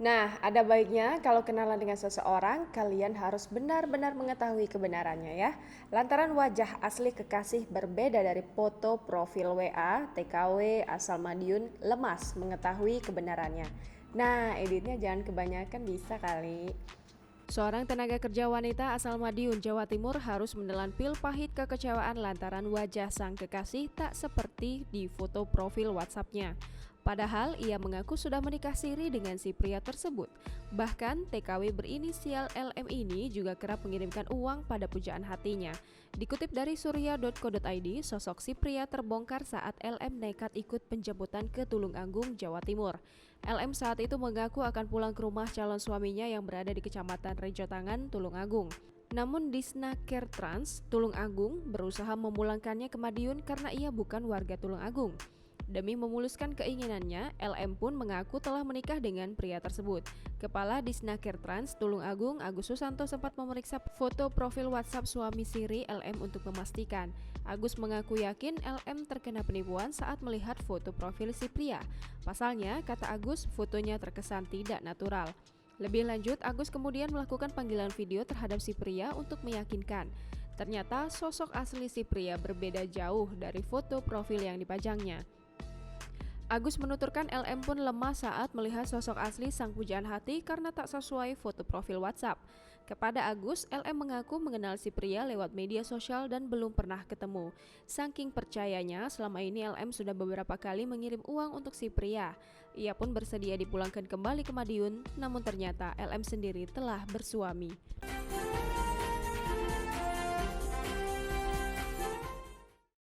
Nah, ada baiknya kalau kenalan dengan seseorang, kalian harus benar-benar mengetahui kebenarannya ya. Lantaran wajah asli kekasih berbeda dari foto profil WA, TKW, asal Madiun lemas mengetahui kebenarannya. Nah, editnya jangan kebanyakan bisa kali. Seorang tenaga kerja wanita asal Madiun, Jawa Timur harus menelan pil pahit kekecewaan lantaran wajah sang kekasih tak seperti di foto profil WhatsApp-nya. Padahal ia mengaku sudah menikah siri dengan si pria tersebut. Bahkan TKW berinisial LM ini juga kerap mengirimkan uang pada pujaan hatinya. Dikutip dari surya.co.id, sosok si pria terbongkar saat LM nekat ikut penjemputan ke Tulung Agung, Jawa Timur. LM saat itu mengaku akan pulang ke rumah calon suaminya yang berada di Kecamatan Rejotangan, Tulung Agung. Namun Disnaker Trans, Tulung Agung berusaha memulangkannya ke Madiun karena ia bukan warga Tulung Agung. Demi memuluskan keinginannya, LM pun mengaku telah menikah dengan pria tersebut. Kepala Disnaker Trans Tulung Agung, Agus Susanto sempat memeriksa foto profil WhatsApp suami siri LM untuk memastikan. Agus mengaku yakin LM terkena penipuan saat melihat foto profil si pria. Pasalnya, kata Agus, fotonya terkesan tidak natural. Lebih lanjut, Agus kemudian melakukan panggilan video terhadap si pria untuk meyakinkan. Ternyata sosok asli si pria berbeda jauh dari foto profil yang dipajangnya. Agus menuturkan LM pun lemah saat melihat sosok asli sang pujaan hati karena tak sesuai foto profil WhatsApp. Kepada Agus, LM mengaku mengenal si pria lewat media sosial dan belum pernah ketemu. Saking percayanya, selama ini LM sudah beberapa kali mengirim uang untuk si pria. Ia pun bersedia dipulangkan kembali ke Madiun, namun ternyata LM sendiri telah bersuami.